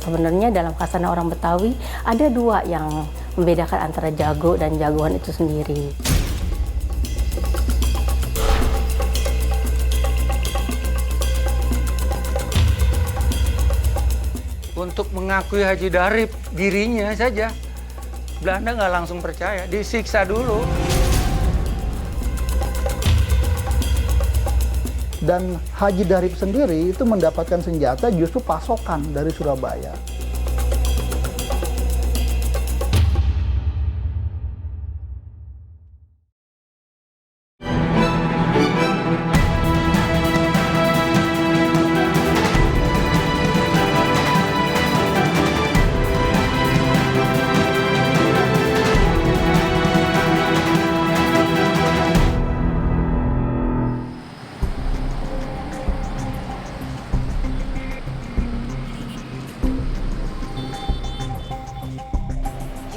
Sebenarnya dalam khasana orang Betawi ada dua yang membedakan antara jago dan jagoan itu sendiri. Untuk mengakui Haji Darip dirinya saja, Belanda nggak langsung percaya, disiksa dulu. Dan Haji Darip sendiri itu mendapatkan senjata justru pasokan dari Surabaya.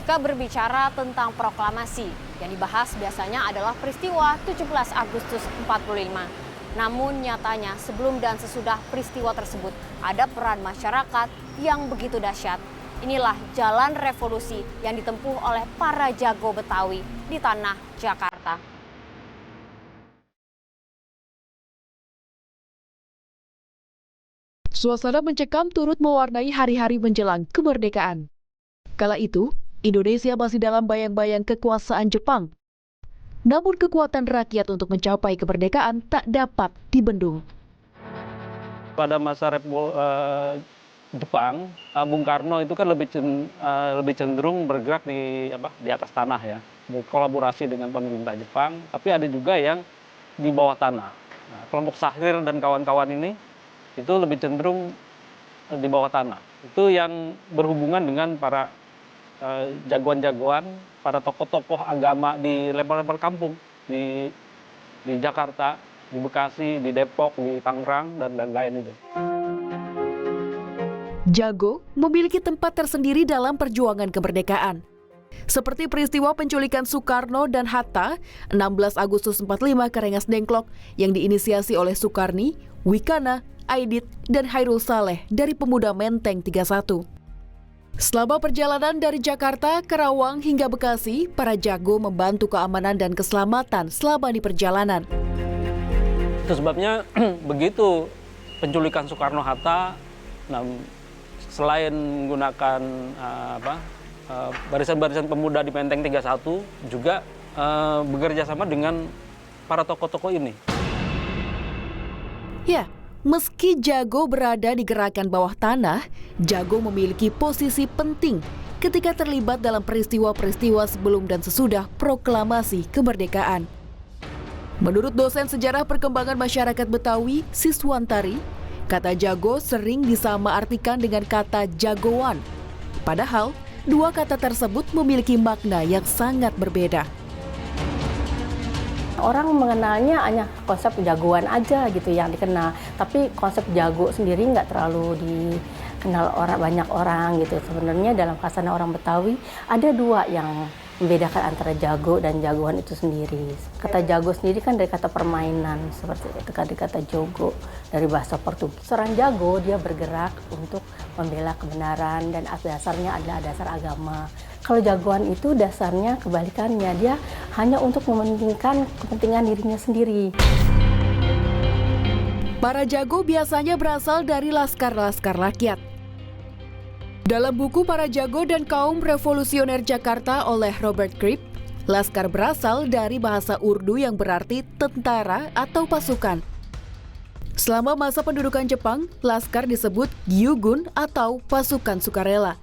Jika berbicara tentang proklamasi, yang dibahas biasanya adalah peristiwa 17 Agustus 45. Namun nyatanya sebelum dan sesudah peristiwa tersebut ada peran masyarakat yang begitu dahsyat. Inilah jalan revolusi yang ditempuh oleh para jago Betawi di tanah Jakarta. Suasana mencekam turut mewarnai hari-hari menjelang kemerdekaan. Kala itu, Indonesia masih dalam bayang-bayang kekuasaan Jepang. Namun kekuatan rakyat untuk mencapai kemerdekaan tak dapat dibendung. Pada masa Jepang, Bung Karno itu kan lebih cenderung bergerak di atas tanah ya, berkolaborasi dengan pemerintah Jepang. Tapi ada juga yang di bawah tanah. Nah, kelompok Sahrir dan kawan-kawan ini itu lebih cenderung di bawah tanah. Itu yang berhubungan dengan para jagoan-jagoan, para tokoh-tokoh agama di level-level kampung, di Jakarta, di Bekasi, di Depok, di Tangerang, dan lain-lain itu. Jago memiliki tempat tersendiri dalam perjuangan kemerdekaan. Seperti peristiwa penculikan Soekarno dan Hatta 16 Agustus 45 ke Rengas Dengklok yang diinisiasi oleh Soekarni, Wikana, Aidit, dan Hairul Saleh dari Pemuda Menteng 31. Selama perjalanan dari Jakarta, Karawang hingga Bekasi, para jago membantu keamanan dan keselamatan selama di perjalanan. Itu sebabnya begitu penculikan Soekarno-Hatta, selain menggunakan barisan-barisan pemuda di Menteng 31, juga bekerja sama dengan para tokoh-tokoh ini. Ya, meski jago berada di gerakan bawah tanah, jago memiliki posisi penting ketika terlibat dalam peristiwa-peristiwa sebelum dan sesudah proklamasi kemerdekaan. Menurut dosen sejarah perkembangan masyarakat Betawi, Siswantari, kata jago sering disamaartikan dengan kata jagoan. Padahal, dua kata tersebut memiliki makna yang sangat berbeda. Orang mengenalnya hanya konsep jagoan aja gitu yang dikenal, tapi konsep jago sendiri nggak terlalu dikenal banyak orang gitu. Sebenarnya dalam khasana orang Betawi ada dua yang membedakan antara jago dan jagoan itu sendiri. Kata jago sendiri kan dari kata permainan, seperti itu, dari kata jogo dari bahasa Portugis. Seorang jago dia bergerak untuk membela kebenaran dan dasarnya adalah dasar agama. Kalau jagoan itu dasarnya kebalikannya, dia hanya untuk mementingkan kepentingan dirinya sendiri. Para jago biasanya berasal dari laskar-laskar rakyat. Dalam buku Para Jago dan Kaum Revolusioner Jakarta oleh Robert Cribb, laskar berasal dari bahasa Urdu yang berarti tentara atau pasukan. Selama masa pendudukan Jepang, laskar disebut gyugun atau pasukan sukarela.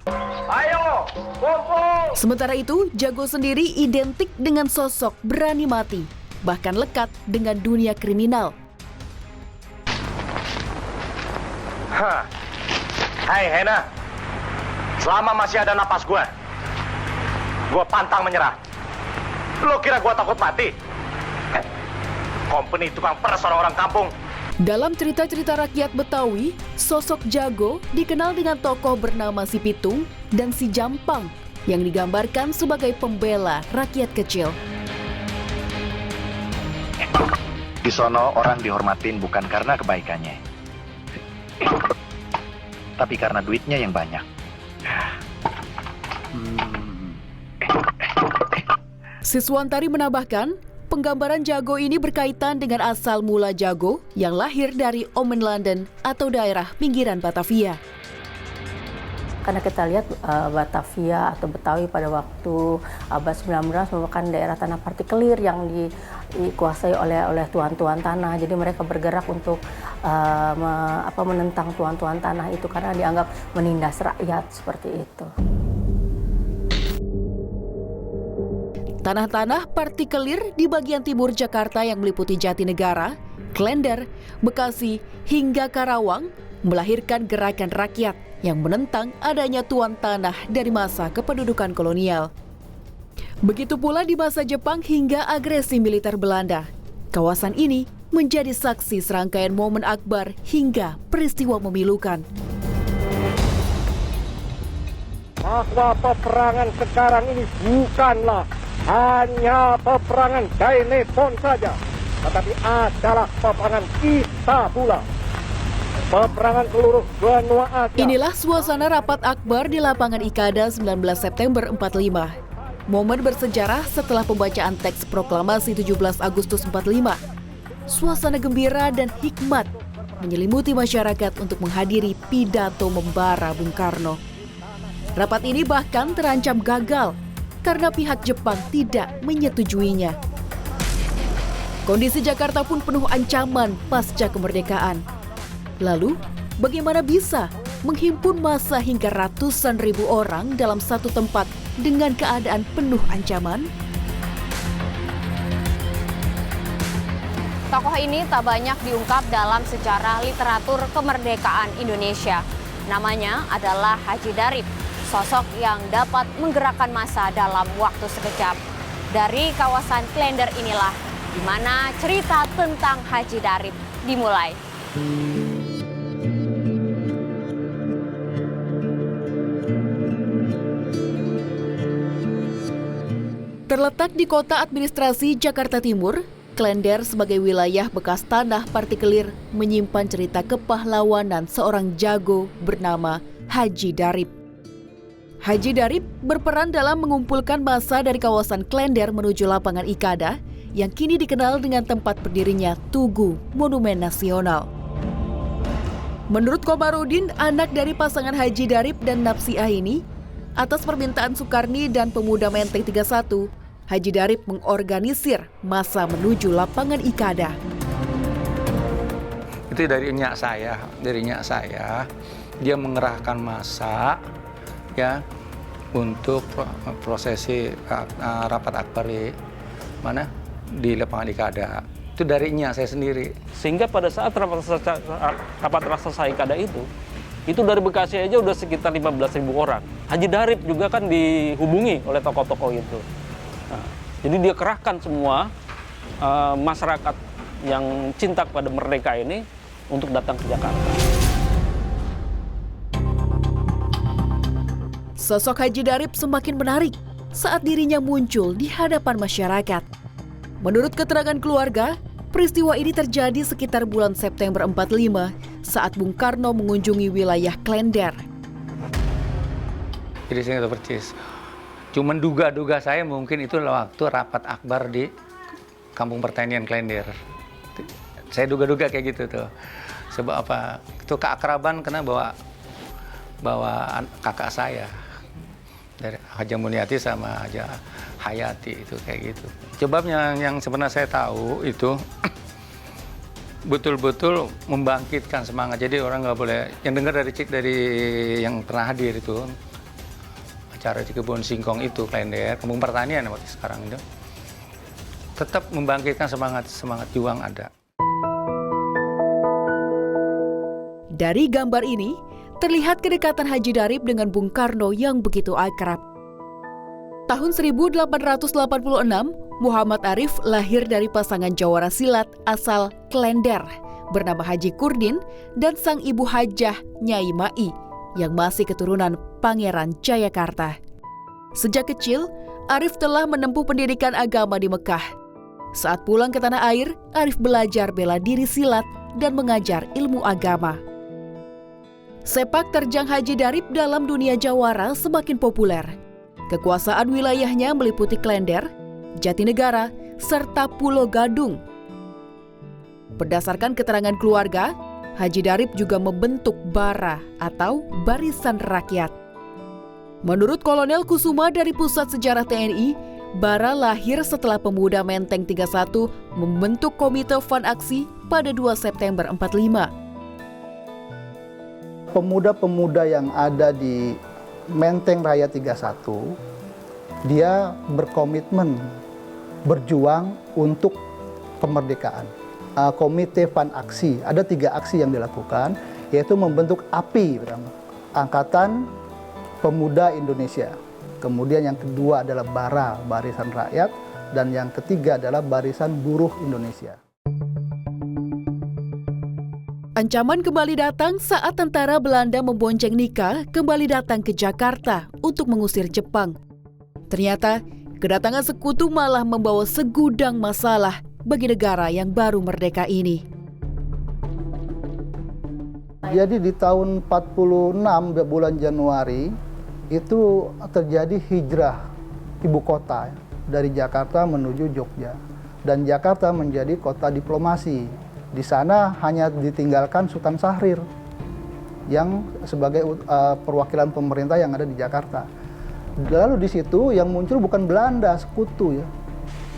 Ayo, kumpul! Sementara itu, jago sendiri identik dengan sosok berani mati, bahkan lekat dengan dunia kriminal. Hai Hena, selama masih ada napas gue pantang menyerah. Lo kira gue takut mati? Company tukang peres orang-orang kampung. Dalam cerita-cerita rakyat Betawi, sosok jago dikenal dengan tokoh bernama Si Pitung dan Si Jampang yang digambarkan sebagai pembela rakyat kecil. Di sono orang dihormatin bukan karena kebaikannya, tapi karena duitnya yang banyak. Siswantari menambahkan, penggambaran jago ini berkaitan dengan asal mula jago yang lahir dari Omen Landen atau daerah pinggiran Batavia. Karena kita lihat Batavia atau Betawi pada waktu abad 19 merupakan daerah tanah partikelir yang dikuasai oleh tuan-tuan tanah. Jadi mereka bergerak untuk menentang tuan-tuan tanah itu karena dianggap menindas rakyat seperti itu. Tanah-tanah partikelir di bagian timur Jakarta yang meliputi Jatinegara, Klender, Bekasi, hingga Karawang melahirkan gerakan rakyat yang menentang adanya tuan tanah dari masa kependudukan kolonial. Begitu pula di masa Jepang hingga agresi militer Belanda. Kawasan ini menjadi saksi serangkaian momen akbar hingga peristiwa memilukan. Bahwa peperangan sekarang ini bukanlah hanya peperangan Dainepon saja, tetapi adalah peperangan kita pula. Peperangan seluruh benua Asia. Inilah suasana rapat akbar di lapangan Ikada 19 September 45. Momen bersejarah setelah pembacaan teks proklamasi 17 Agustus 45. Suasana gembira dan hikmat menyelimuti masyarakat untuk menghadiri pidato membara Bung Karno. Rapat ini bahkan terancam gagal karena pihak Jepang tidak menyetujuinya. Kondisi Jakarta pun penuh ancaman pasca kemerdekaan. Lalu, bagaimana bisa menghimpun massa hingga ratusan ribu orang dalam satu tempat dengan keadaan penuh ancaman? Tokoh ini tak banyak diungkap dalam sejarah literatur kemerdekaan Indonesia. Namanya adalah Haji Darip, sosok yang dapat menggerakkan massa dalam waktu sekejap. Dari kawasan Klender inilah di mana cerita tentang Haji Darip dimulai. Terletak di kota administrasi Jakarta Timur, Klender sebagai wilayah bekas tanah partikelir menyimpan cerita kepahlawanan seorang jago bernama Haji Darip. Haji Darip berperan dalam mengumpulkan massa dari kawasan Klender menuju lapangan Ikada yang kini dikenal dengan tempat berdirinya Tugu Monumen Nasional. Menurut Komarudin, anak dari pasangan Haji Darip dan Napsiah ini, atas permintaan Soekarni dan pemuda Menteng 31, Haji Darip mengorganisir massa menuju lapangan Ikada. Itu dari nyak saya, dia mengerahkan massa ya untuk prosesi rapat akbar di lapangan Ikada. Itu dari nyak saya sendiri. Sehingga pada saat rapat raksasa Ikada itu dari Bekasi aja udah sekitar 15.000 orang. Haji Darip juga kan dihubungi oleh tokoh-tokoh itu. Nah, jadi dia kerahkan semua masyarakat yang cinta kepada merdeka ini untuk datang ke Jakarta. Sosok Haji Darip semakin menarik saat dirinya muncul di hadapan masyarakat. Menurut keterangan keluarga, peristiwa ini terjadi sekitar bulan September 45 saat Bung Karno mengunjungi wilayah Klender. Jadi saya nggak tahu persis. Cuman duga-duga saya mungkin itu waktu rapat akbar di Kampung Pertanian Klender. Saya duga-duga kayak gitu tuh. Sebab apa? Itu keakraban karena bawa kakak saya dari Haja Muniati sama Haja Hayati itu kayak gitu. Sebabnya yang sebenarnya saya tahu itu betul-betul membangkitkan semangat. Jadi orang nggak boleh yang dengar dari yang pernah hadir itu acara di kebun singkong itu Klender, Kampung Pertanian waktu sekarang itu tetap membangkitkan semangat juang ada. Dari gambar ini terlihat kedekatan Haji Darip dengan Bung Karno yang begitu akrab. Tahun 1886, Muhammad Arif lahir dari pasangan jawara silat asal Klender bernama Haji Kurdin dan sang ibu Hajah Nyai Mai yang masih keturunan Pangeran Jayakarta. Sejak kecil, Arif telah menempuh pendidikan agama di Mekah. Saat pulang ke tanah air, Arif belajar bela diri silat dan mengajar ilmu agama. Sepak terjang Haji Darip dalam dunia jawara semakin populer. Kekuasaan wilayahnya meliputi Klender, Jatinegara, serta Pulau Gadung. Berdasarkan keterangan keluarga, Haji Darip juga membentuk bara atau Barisan Rakyat. Menurut Kolonel Kusuma dari Pusat Sejarah TNI, bara lahir setelah pemuda Menteng 31 membentuk Komite Fun Aksi pada 2 September 45. Pemuda-pemuda yang ada di Menteng Raya 31, dia berkomitmen berjuang untuk kemerdekaan. Komite Fun Aksi, ada 3 aksi yang dilakukan, yaitu membentuk API pertama, Angkatan Pemuda Indonesia. Kemudian yang kedua adalah BARA, Barisan Rakyat, dan yang ketiga adalah Barisan Buruh Indonesia. Ancaman kembali datang saat tentara Belanda membonceng Nika kembali datang ke Jakarta untuk mengusir Jepang. Ternyata, kedatangan sekutu malah membawa segudang masalah bagi negara yang baru merdeka ini. Jadi di tahun 46 bulan Januari itu terjadi hijrah ibu kota dari Jakarta menuju Jogja, dan Jakarta menjadi kota diplomasi. Di sana hanya ditinggalkan Sultan Syahrir yang sebagai perwakilan pemerintah yang ada di Jakarta. Lalu di situ yang muncul bukan Belanda, sekutu ya.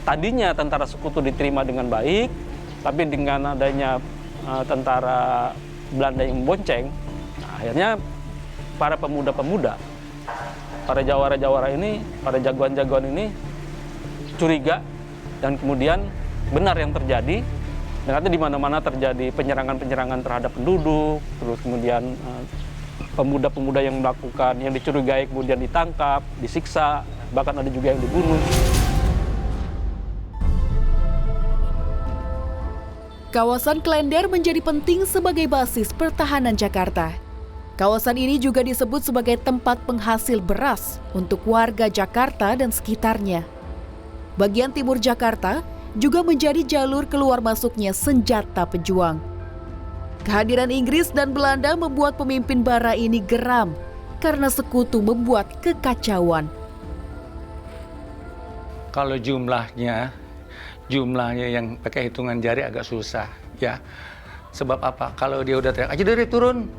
Tadinya tentara sekutu diterima dengan baik, tapi dengan adanya tentara Belanda yang membonceng, akhirnya para pemuda-pemuda, para jawara-jawara ini, para jagoan-jagoan ini curiga, dan kemudian benar yang terjadi. Ternyata di mana-mana terjadi penyerangan-penyerangan terhadap penduduk, terus kemudian pemuda-pemuda yang melakukan, yang dicurigai kemudian ditangkap, disiksa, bahkan ada juga yang dibunuh. Kawasan Klender menjadi penting sebagai basis pertahanan Jakarta. Kawasan ini juga disebut sebagai tempat penghasil beras untuk warga Jakarta dan sekitarnya. Bagian timur Jakarta juga menjadi jalur keluar masuknya senjata pejuang. Kehadiran Inggris dan Belanda membuat pemimpin bara ini geram karena sekutu membuat kekacauan. Kalau jumlahnya yang pakai hitungan jari agak susah ya. Sebab apa? Kalau dia udah teriak, Haji Darip turun,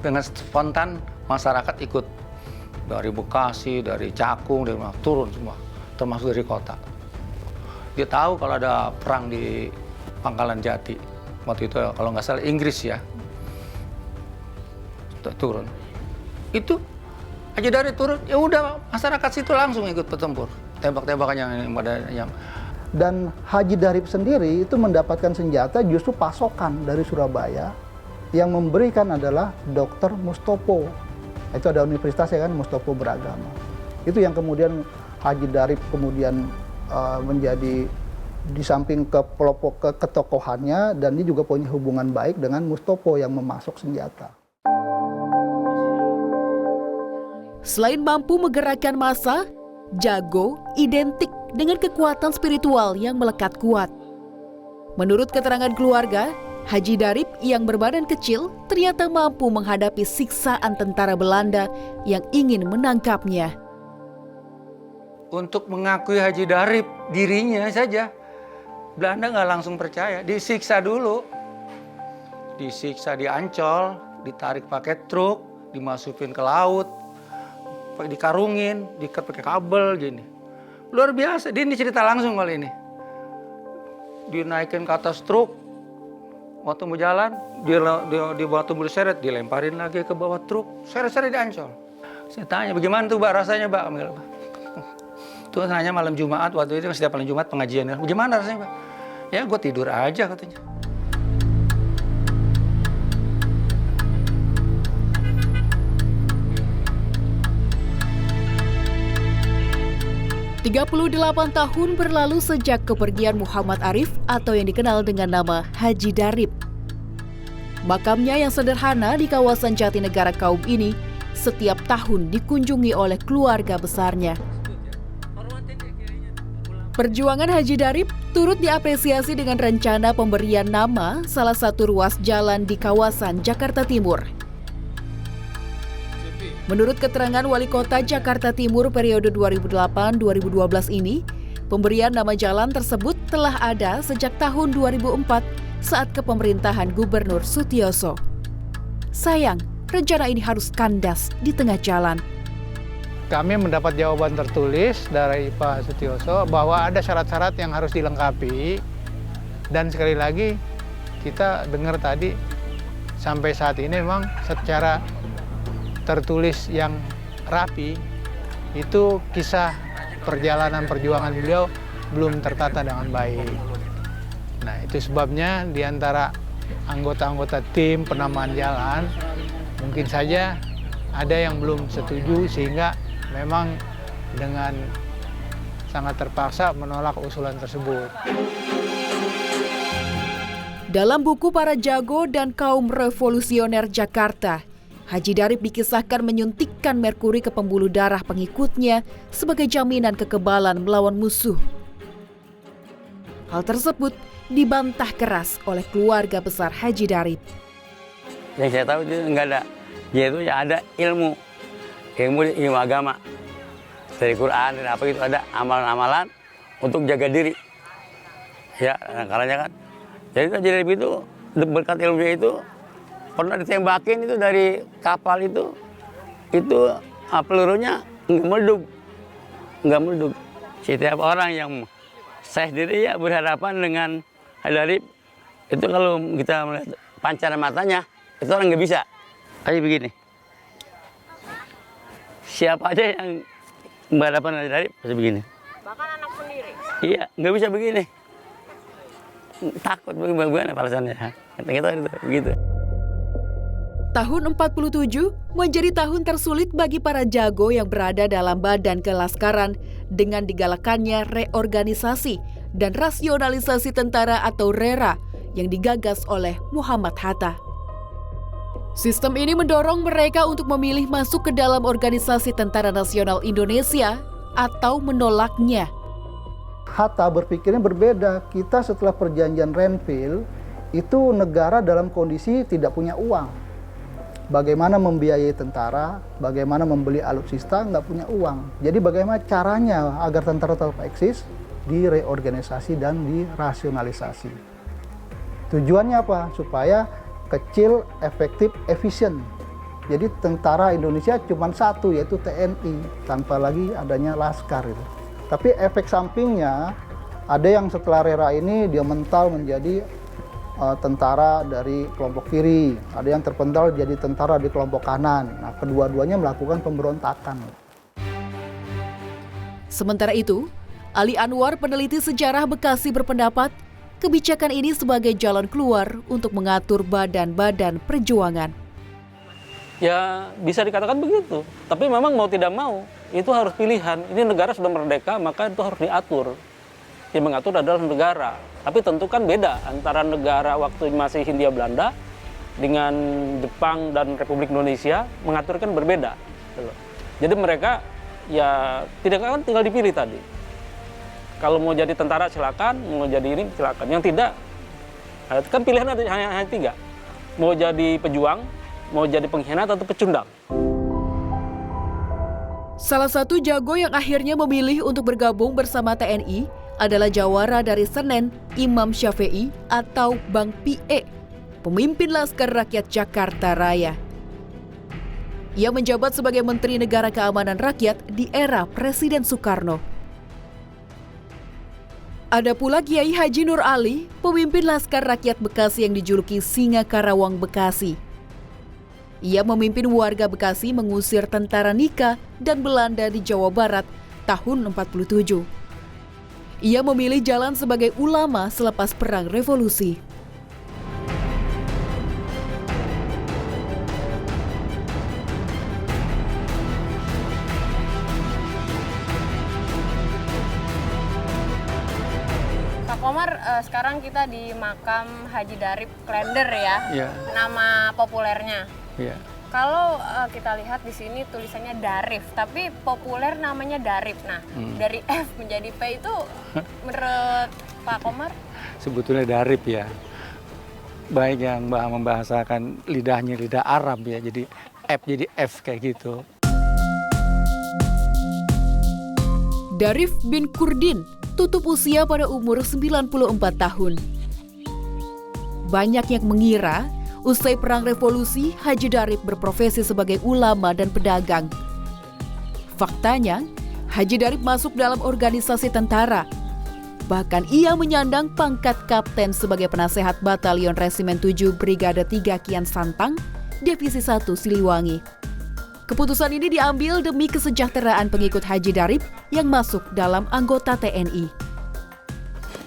dengan spontan masyarakat ikut. Dari Bekasi, dari Cakung, dari mana, turun semua, termasuk dari kota. Dia tahu kalau ada perang di Pangkalan Jati. Waktu itu kalau nggak salah Inggris ya, turun. Itu Haji Darip turun, ya udah masyarakat situ langsung ikut bertempur. Tembak-tembakan yang Dan Haji Darip sendiri itu mendapatkan senjata justru pasokan dari Surabaya, yang memberikan adalah Dr. Mustopo. Itu ada universitas ya kan, Mustopo Beragama. Itu yang kemudian Haji Darip kemudian menjadi di samping ke ketokohannya, dan dia juga punya hubungan baik dengan Mustopo yang memasok senjata. Selain mampu menggerakkan massa, jago identik dengan kekuatan spiritual yang melekat kuat. Menurut keterangan keluarga, Haji Darip yang berbadan kecil ternyata mampu menghadapi siksaan tentara Belanda yang ingin menangkapnya. Untuk mengakui Haji Darip dirinya saja, Belanda nggak langsung percaya, disiksa dulu. Disiksa di Ancol, ditarik pakai truk, dimasukin ke laut, dikarungin, diikat pakai kabel gini. Luar biasa, dia ini cerita langsung kali ini. Dinaikin ke atas truk, waktu mau jalan, di bawah tubuh diseret, dilemparin lagi ke bawah truk, seret-seret di Ancol. Saya tanya, bagaimana tuh Mbak rasanya Mbak? Tuh nanya malam Jumat, waktu itu setiap malam Jumat pengajian. Bagaimana rasanya Mbak? Ya gue tidur aja katanya. 38 tahun berlalu sejak kepergian Muhammad Arif atau yang dikenal dengan nama Haji Darip. Makamnya yang sederhana di kawasan Jatinegara Kaum ini setiap tahun dikunjungi oleh keluarga besarnya. Perjuangan Haji Darip turut diapresiasi dengan rencana pemberian nama salah satu ruas jalan di kawasan Jakarta Timur. Menurut keterangan Wali Kota Jakarta Timur periode 2008-2012 ini, pemberian nama jalan tersebut telah ada sejak tahun 2004 saat kepemerintahan Gubernur Sutioso. Sayang, rencana ini harus kandas di tengah jalan. Kami mendapat jawaban tertulis dari Pak Sutioso bahwa ada syarat-syarat yang harus dilengkapi. Dan sekali lagi, kita dengar tadi, sampai saat ini memang secara tertulis yang rapi, itu kisah perjalanan perjuangan beliau belum tertata dengan baik. Nah, itu sebabnya di antara anggota-anggota tim penamaan jalan, mungkin saja ada yang belum setuju sehingga memang dengan sangat terpaksa menolak usulan tersebut. Dalam buku Para Jago dan Kaum Revolusioner Jakarta, Haji Darip dikisahkan menyuntikkan merkuri ke pembuluh darah pengikutnya sebagai jaminan kekebalan melawan musuh. Hal tersebut dibantah keras oleh keluarga besar Haji Darip. Yang saya tahu itu enggak ada, yaitu ya ada ilmu agama. Dari Quran dan apa itu ada amalan-amalan untuk jaga diri. Ya, karena kan. Jadi Haji Darip itu berkat ilmunya itu pernah ditembakin itu dari kapal itu pelurunya nggak meleduk. Setiap orang yang saya sendiri ya berhadapan dengan Haji Darip itu kalau kita melihat pancaran matanya itu orang nggak bisa. Kayak begini. Siapa aja yang berhadapan dengan Haji Darip pasti begini. Bahkan anak sendiri. Iya, nggak bisa begini. Takut bagaimana alasannya. Kita itu begitu. Tahun 47 menjadi tahun tersulit bagi para jago yang berada dalam badan kelaskaran dengan digalakannya reorganisasi dan rasionalisasi tentara atau RERA yang digagas oleh Muhammad Hatta. Sistem ini mendorong mereka untuk memilih masuk ke dalam organisasi Tentara Nasional Indonesia atau menolaknya. Hatta berpikirnya berbeda. Kita setelah perjanjian Renville, itu negara dalam kondisi tidak punya uang. Bagaimana membiayai tentara, bagaimana membeli alutsista, nggak punya uang. Jadi bagaimana caranya agar tentara tetap eksis, direorganisasi dan dirasionalisasi. Tujuannya apa? Supaya kecil, efektif, efisien. Jadi tentara Indonesia cuma satu, yaitu TNI, tanpa lagi adanya laskar. Itu. Tapi efek sampingnya, ada yang setelah RERA ini dia mental menjadi tentara dari kelompok kiri, ada yang terpental jadi tentara di kelompok kanan. Nah, kedua-duanya melakukan pemberontakan. Sementara itu, Ali Anwar, peneliti sejarah Bekasi, berpendapat kebijakan ini sebagai jalan keluar untuk mengatur badan-badan perjuangan. Ya bisa dikatakan begitu, tapi memang mau tidak mau itu harus pilihan. Ini negara sudah merdeka, maka itu harus diatur. Yang mengatur adalah negara. Tapi tentu kan beda antara negara waktu masih Hindia Belanda dengan Jepang dan Republik Indonesia mengatur kan berbeda. Jadi mereka ya tidak kan tinggal dipilih tadi. Kalau mau jadi tentara silakan, mau jadi ini silakan. Yang tidak, kan pilihan ada hanya tiga. Mau jadi pejuang, mau jadi pengkhianat atau pecundang. Salah satu jago yang akhirnya memilih untuk bergabung bersama TNI adalah jawara dari Senen, Imam Syafi'i atau Bang Pie, pemimpin Laskar Rakyat Jakarta Raya. Ia menjabat sebagai Menteri Negara Keamanan Rakyat di era Presiden Soekarno. Ada pula Kiai Haji Nur Ali, pemimpin Laskar Rakyat Bekasi yang dijuluki Singa Karawang Bekasi. Ia memimpin warga Bekasi mengusir tentara Nika dan Belanda di Jawa Barat tahun 47. Ia memilih jalan sebagai ulama selepas Perang Revolusi. Pak Komar, sekarang kita di makam Haji Darip Klender ya, Iya. nama populernya. Iya. Kalau kita lihat di sini tulisannya Darif, tapi populer namanya Darip. Nah, dari F menjadi P itu menurut Pak Komar? Sebetulnya Darip ya. Baik yang membahasakan lidahnya lidah Arab ya, jadi F jadi F kayak gitu. Darif bin Kurdin tutup usia pada umur 94 tahun. Banyak yang mengira usai Perang Revolusi, Haji Darif berprofesi sebagai ulama dan pedagang. Faktanya, Haji Darif masuk dalam organisasi tentara. Bahkan ia menyandang pangkat kapten sebagai penasehat Batalion Resimen 7 Brigade 3 Kian Santang, Divisi 1 Siliwangi. Keputusan ini diambil demi kesejahteraan pengikut Haji Darif yang masuk dalam anggota TNI.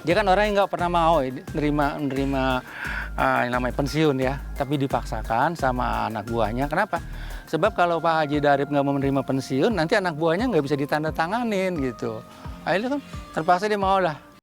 Dia kan orang yang nggak pernah mau nerima yang namanya pensiun ya, tapi dipaksakan sama anak buahnya. Kenapa? Sebab kalau Pak Haji Darif nggak mau menerima pensiun, nanti anak buahnya nggak bisa ditandatanganin gitu. Akhirnya kan terpaksa dia mau lah.